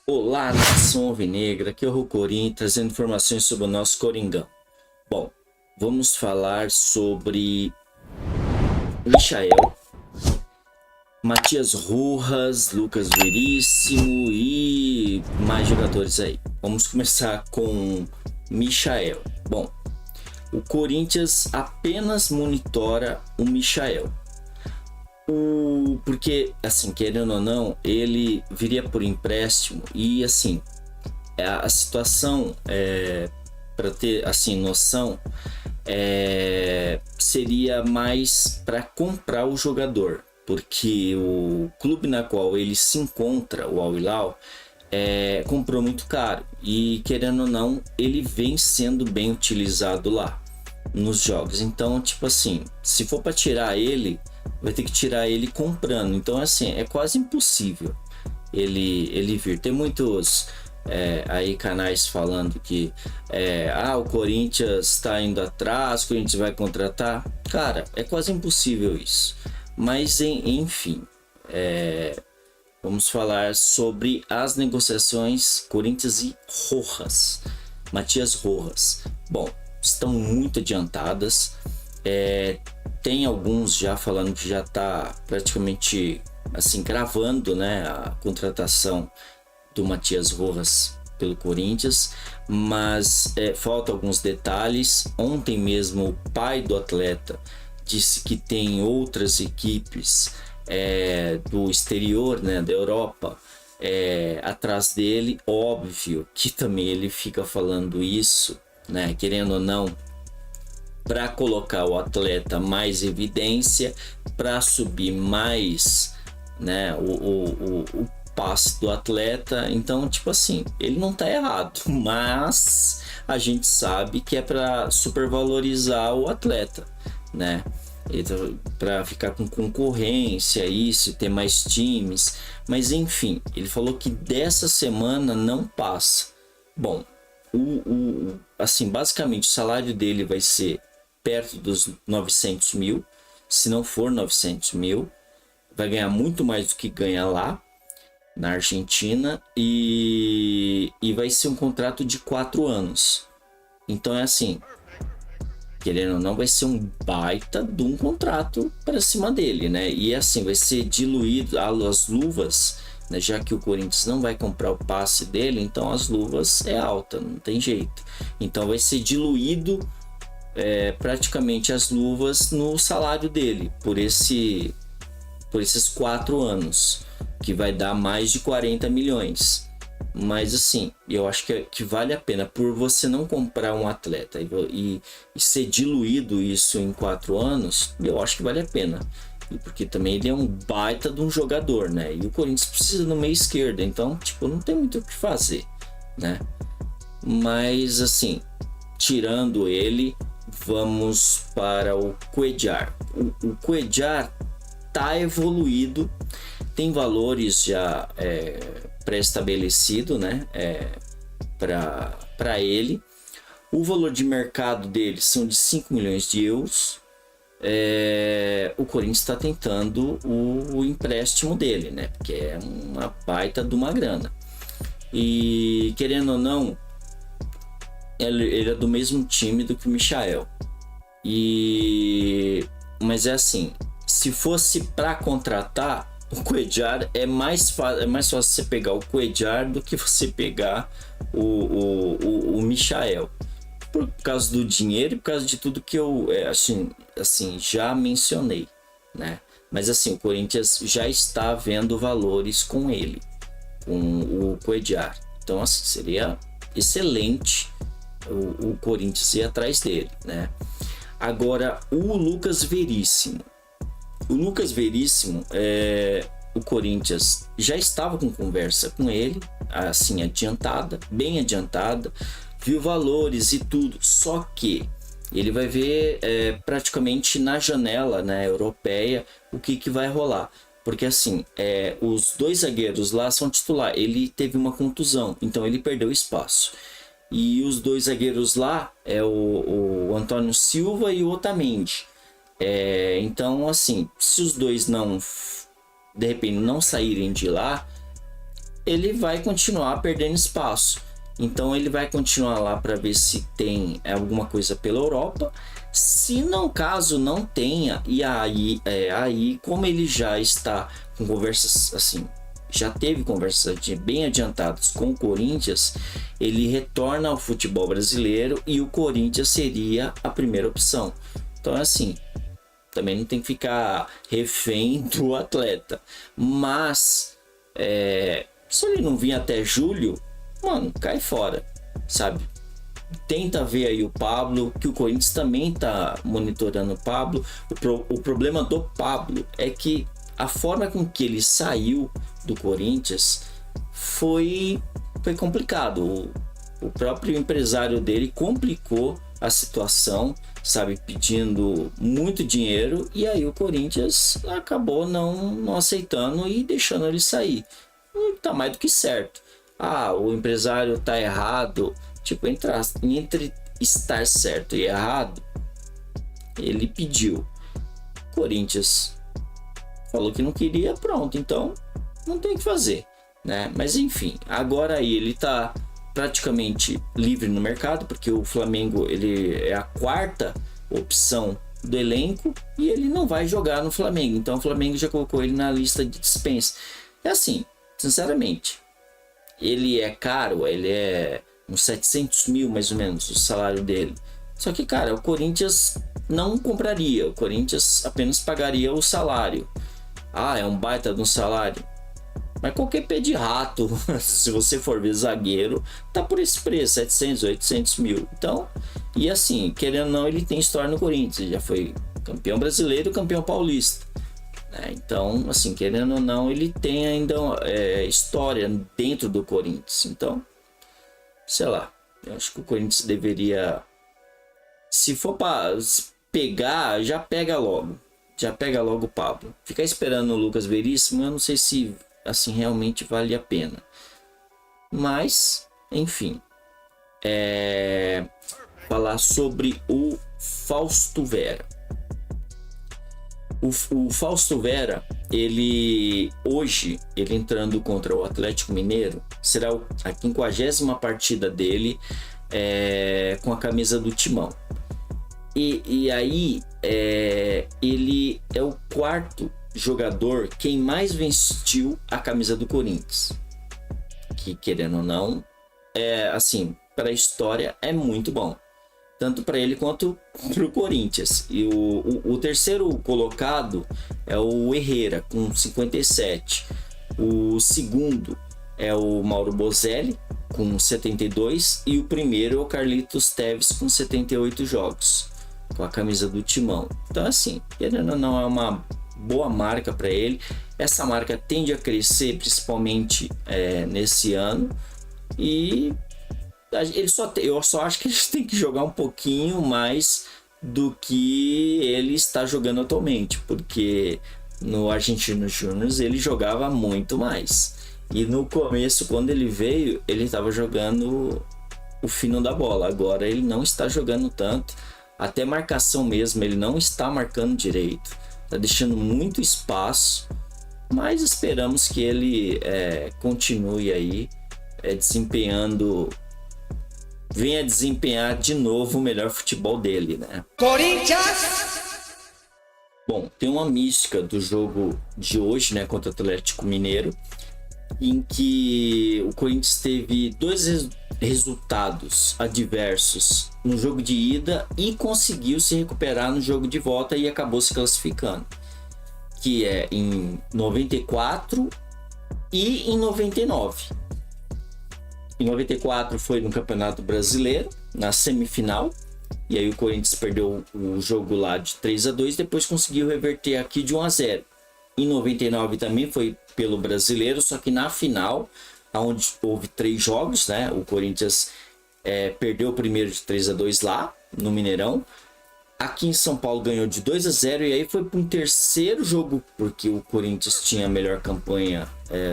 Olá, nação alvinegra, aqui é o Rucorim, trazendo informações sobre o nosso Coringão. Bom, vamos falar sobre Michael, Matias Rojas, Lucas Veríssimo e mais jogadores aí. Vamos começar com Michael. Bom, o Corinthians apenas monitora o Michael. Porque, assim, querendo ou não, ele viria por empréstimo e, assim, a situação, para ter, assim, noção, seria mais para comprar o jogador, porque o clube na qual ele se encontra, o Al Hilal, comprou muito caro e, querendo ou não, ele vem sendo bem utilizado lá nos jogos. Então, tipo assim, se for para tirar ele, vai ter que tirar ele comprando. Então, assim, é quase impossível ele vir. Tem muitos aí canais falando que o Corinthians está indo atrás, o Corinthians vai contratar. Cara, é quase impossível isso. Mas enfim, vamos falar sobre as negociações Corinthians e Rojas, Matias Rojas. Bom, estão muito adiantadas. Tem alguns já falando que já está praticamente assim cravando, né, a contratação do Matias Rojas pelo Corinthians, mas faltam alguns detalhes. Ontem mesmo o pai do atleta disse que tem outras equipes do exterior, né, da Europa, atrás dele. Óbvio que também ele fica falando isso, né, querendo ou não, para colocar o atleta mais evidência, para subir mais, né, o passe do atleta. Então, tipo assim, ele não tá errado, mas a gente sabe que é para supervalorizar o atleta, né? Para ficar com concorrência, isso, ter mais times. Mas enfim, ele falou que dessa semana não passa. Bom, assim, basicamente o salário dele vai ser perto dos 900 mil, se não for 900 mil, vai ganhar muito mais do que ganha lá na Argentina, e vai ser um contrato de 4 anos. Então é assim, querendo ou não, vai ser um baita de um contrato para cima dele, né? E assim, vai ser diluído as luvas, né? Já que o Corinthians não vai comprar o passe dele, então as luvas é alta, não tem jeito. Então vai ser diluído praticamente as luvas no salário dele por esses 4 anos, que vai dar mais de 40 milhões. Mas assim, eu acho que vale a pena por você não comprar um atleta e ser diluído isso em 4 anos. Eu acho que vale a pena, e porque também ele é um baita de um jogador, né? E o Corinthians precisa no meio esquerdo, então tipo, não tem muito o que fazer, né? Mas assim, tirando ele, vamos para o Cuéllar. O Cuéllar tá evoluído, tem valores já pré-estabelecido, né, para ele. O valor de mercado dele são de 5 milhões de euros. O Corinthians está tentando o empréstimo dele, né, porque é uma baita de uma grana. E querendo ou não, ele é do mesmo time do que o Michael. Mas é assim, se fosse para contratar o Cuéllar, é mais fácil você pegar o Cuéllar do que você pegar o Michael, por causa do dinheiro e por causa de tudo que eu assim já mencionei, né? Mas assim, o Corinthians já está vendo valores com ele, com o Cuéllar. Então assim, seria excelente o Corinthians ir atrás dele, né? Agora, o Lucas Veríssimo. O Lucas Veríssimo, o Corinthians já estava com conversa com ele, assim, adiantada, bem adiantada, viu valores e tudo, só que ele vai ver praticamente na janela, né, europeia, o que vai rolar. Porque assim, os dois zagueiros lá são titular. Ele teve uma contusão, então ele perdeu espaço. E os dois zagueiros lá é o Antônio Silva e o Otamendi. Então, assim, se os dois não, de repente, não saírem de lá, ele vai continuar perdendo espaço. Então ele vai continuar lá para ver se tem alguma coisa pela Europa. Se não, caso não tenha, e aí como ele já está com conversas assim, já teve conversas bem adiantadas com o Corinthians, ele retorna ao futebol brasileiro e o Corinthians seria a primeira opção. Então assim, também não tem que ficar refém do atleta, mas se ele não vir até julho, mano, cai fora, sabe? Tenta ver aí o Pablo, que o Corinthians também tá monitorando o Pablo. O problema do Pablo é que a forma com que ele saiu do Corinthians foi complicado. O próprio empresário dele complicou a situação, sabe, pedindo muito dinheiro, e aí o Corinthians acabou não aceitando e deixando ele sair. Tá mais do que certo. O empresário tá errado, tipo, entre estar certo e errado, ele pediu. Corinthians falou que não queria, pronto, então não tem o que fazer, né? Mas enfim, agora aí ele tá praticamente livre no mercado, porque o Flamengo, ele é a quarta opção do elenco e ele não vai jogar no Flamengo, então o Flamengo já colocou ele na lista de dispensa. É assim, sinceramente, ele é caro, ele é uns 700 mil mais ou menos o salário dele. Só que, cara, o Corinthians não compraria, o Corinthians apenas pagaria o salário. É um baita de um salário. Mas qualquer pé de rato, se você for ver zagueiro, tá por esse preço, 700, 800 mil. Então, e assim, querendo ou não, ele tem história no Corinthians, ele já foi campeão brasileiro, campeão paulista. Então, assim, querendo ou não, ele tem ainda história dentro do Corinthians. Então, sei lá, eu acho que o Corinthians deveria, se for para pegar, já pega logo o Pablo. Ficar esperando o Lucas Veríssimo, eu não sei se assim realmente vale a pena. Mas, enfim, falar sobre o Fausto Vera. O Fausto Vera, hoje, ele entrando contra o Atlético Mineiro, será a 50ª partida dele com a camisa do Timão. E aí, ele é o quarto jogador quem mais vestiu a camisa do Corinthians. Que, querendo ou não, assim, para a história é muito bom. Tanto para ele quanto para o Corinthians. E o terceiro colocado é o Herrera, com 57. O segundo é o Mauro Bozelli, com 72. E o primeiro é o Carlitos Teves, com 78 jogos, com a camisa do Timão. Então, assim, querendo ou não, é uma boa marca para ele. Essa marca tende a crescer, principalmente nesse ano. E eu só acho que ele tem que jogar um pouquinho mais do que ele está jogando atualmente, porque no Argentinos Júnior ele jogava muito mais, e no começo, quando ele veio, ele estava jogando o fino da bola. Agora ele não está jogando tanto, até marcação mesmo ele não está marcando direito, está deixando muito espaço, mas esperamos que ele continue aí venha desempenhar de novo o melhor futebol dele, né? Corinthians! Bom, tem uma mística do jogo de hoje, né, contra o Atlético Mineiro, em que o Corinthians teve dois resultados adversos no jogo de ida e conseguiu se recuperar no jogo de volta e acabou se classificando, que é em 94 e em 99. Em 94 foi no Campeonato Brasileiro, na semifinal, e aí o Corinthians perdeu o jogo lá de 3-2, depois conseguiu reverter aqui de 1-0. Em 99 também foi pelo Brasileiro, só que na final, onde houve 3 jogos, né? O Corinthians perdeu o primeiro de 3-2 lá no Mineirão. Aqui em São Paulo ganhou de 2-0 e aí foi para um terceiro jogo, porque o Corinthians tinha a melhor campanha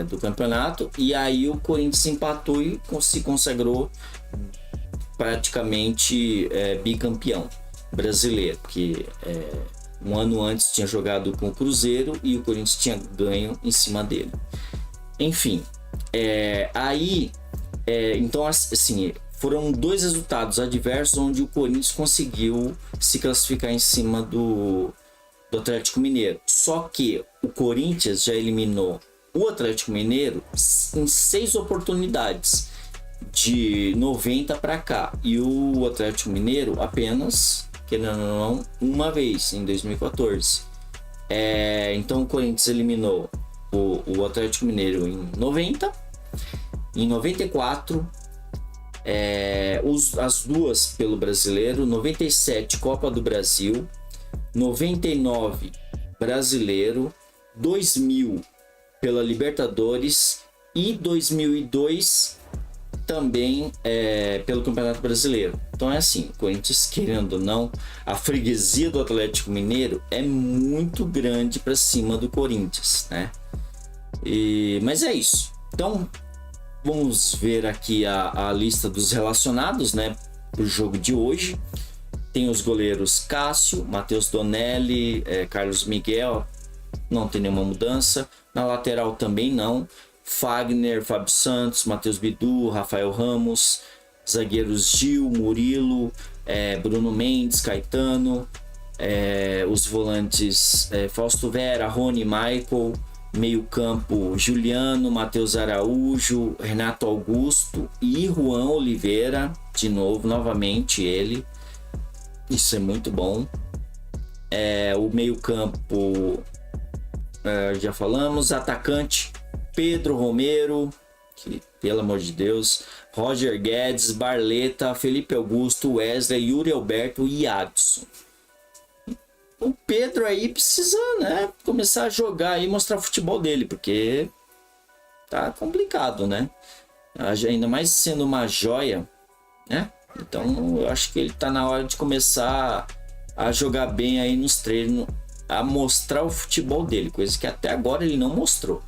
do campeonato, e aí o Corinthians empatou e se consagrou praticamente bicampeão brasileiro, que um ano antes tinha jogado com o Cruzeiro e o Corinthians tinha ganho em cima dele. Enfim, Então, assim, foram 2 resultados adversos onde o Corinthians conseguiu se classificar em cima do Atlético Mineiro. Só que o Corinthians já eliminou o Atlético Mineiro em 6 oportunidades, de 90 para cá. E o Atlético Mineiro apenas, querendo ou não, uma vez, em 2014. Então o Corinthians eliminou o Atlético Mineiro em 90, em 94, as duas pelo Brasileiro, 97 Copa do Brasil, 99 Brasileiro, 2000 pela Libertadores e 2002 também pelo Campeonato Brasileiro. Então é assim, o Corinthians, querendo ou não, a freguesia do Atlético Mineiro é muito grande para cima do Corinthians, né? Mas é isso. Então vamos ver aqui a lista dos relacionados, né, para o jogo de hoje. Tem os goleiros Cássio, Matheus Donelli, Carlos Miguel, não tem nenhuma mudança. Na lateral também não. Fagner, Fábio Santos, Matheus Bidu, Rafael Ramos. Zagueiros Gil, Murilo, Bruno Mendes, Caetano. Os volantes Fausto Vera, Rony, Michael. Meio campo Juliano, Matheus Araújo, Renato Augusto e Juan Oliveira. De novo, novamente ele. Isso é muito bom. O meio campo, já falamos. Atacante Pedro Romero, que pelo amor de Deus, Roger Guedes, Barleta, Felipe Augusto, Wesley, Yuri Alberto e Adson. O Pedro aí precisa, né, começar a jogar e mostrar o futebol dele, porque tá complicado, né? Ainda mais sendo uma joia, né? Então eu acho que ele tá na hora de começar a jogar bem aí nos treinos, a mostrar o futebol dele, coisa que até agora ele não mostrou.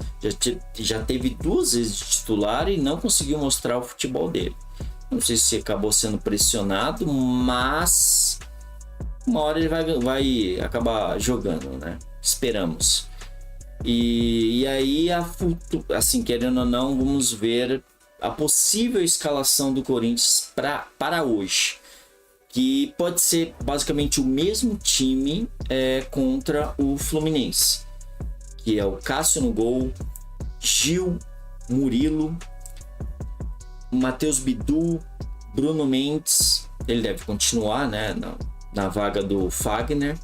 Já teve 2 vezes de titular e não conseguiu mostrar o futebol dele. Não sei se acabou sendo pressionado, mas uma hora ele vai acabar jogando, né? Esperamos. E aí, assim, querendo ou não, vamos ver a possível escalação do Corinthians para hoje, que pode ser basicamente o mesmo time contra o Fluminense, que é o Cássio no gol, Gil, Murilo, Matheus Bidu, Bruno Mendes, ele deve continuar, né, na vaga do Fagner,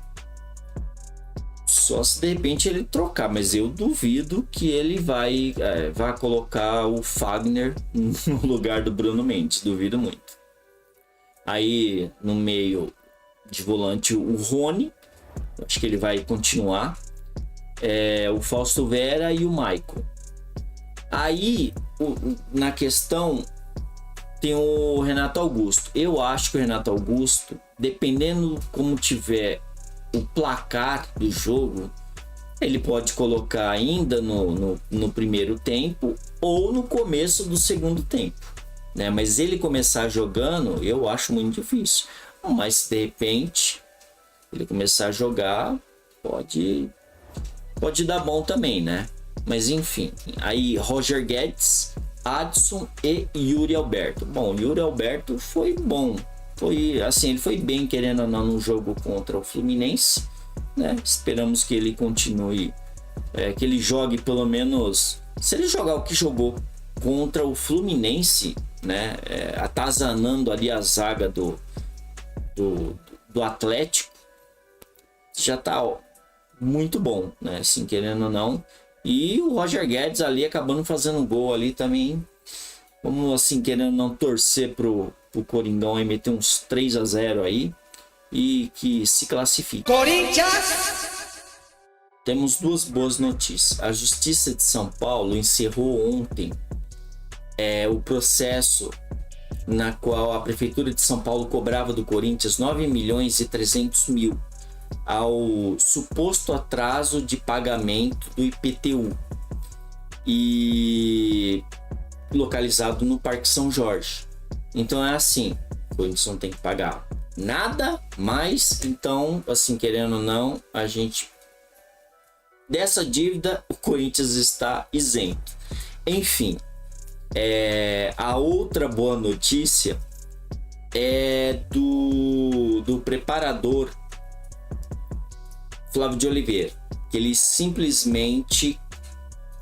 só se de repente ele trocar, mas eu duvido que ele vai colocar o Fagner no lugar do Bruno Mendes, duvido muito. Aí no meio de volante o Rony, acho que ele vai continuar, o Fausto Vera e o Michael. Aí na questão tem o Renato Augusto. Eu acho que o Renato Augusto, dependendo como tiver o placar do jogo, ele pode colocar ainda no primeiro tempo ou no começo do segundo tempo, né? Mas ele começar jogando, eu acho muito difícil. Mas de repente ele começar a jogar, pode dar bom também, né? Mas enfim, aí Roger Guedes, Adson e Yuri Alberto. Bom, Yuri Alberto foi bom. Ele foi bem, querendo ou não, no jogo contra o Fluminense, né? Esperamos que ele continue, que ele jogue pelo menos. Se ele jogar o que jogou contra o Fluminense, né? Atazanando ali a zaga do Atlético, já tá muito bom, né? Assim, querendo ou não. E o Roger Guedes ali acabando fazendo um gol ali também. Vamos, assim, querendo não torcer pro Coringão e meter uns 3-0 aí e que se classifique. Corinthians! Temos 2 boas notícias. A Justiça de São Paulo encerrou ontem o processo na qual a Prefeitura de São Paulo cobrava do Corinthians 9.300.000 ao suposto atraso de pagamento do IPTU, e localizado no Parque São Jorge. Então é assim, o Corinthians não tem que pagar nada mais. Então, assim, querendo ou não, a gente, dessa dívida, o Corinthians está isento. Enfim, A outra boa notícia é do preparador Flávio de Oliveira, que ele simplesmente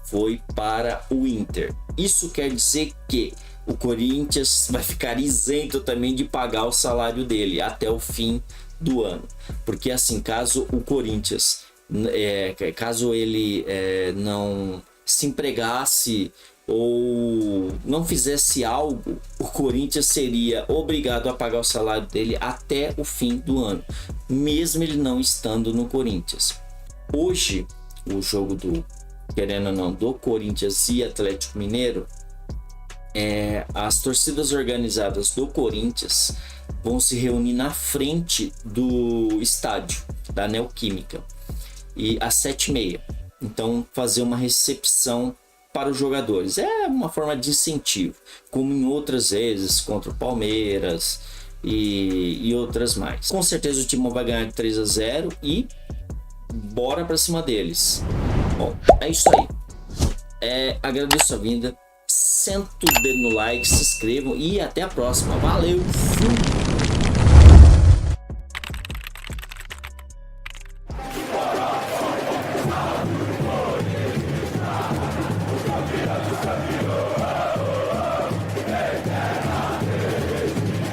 foi para o Inter. Isso quer dizer que o Corinthians vai ficar isento também de pagar o salário dele até o fim do ano, porque assim, caso o Corinthians, caso ele não se empregasse ou não fizesse algo, o Corinthians seria obrigado a pagar o salário dele até o fim do ano, mesmo ele não estando no Corinthians. Hoje, o jogo querendo ou não, do Corinthians e Atlético Mineiro, as torcidas organizadas do Corinthians vão se reunir na frente do estádio da Neoquímica e às 7h30. Então, fazer uma recepção para os jogadores. É uma forma de incentivo, como em outras vezes contra o Palmeiras e outras mais. Com certeza o time vai ganhar de 3-0 e bora para cima deles. Bom, é isso aí. Agradeço a vinda. Senta o dedo no like, se inscrevam e até a próxima. Valeu! Fui!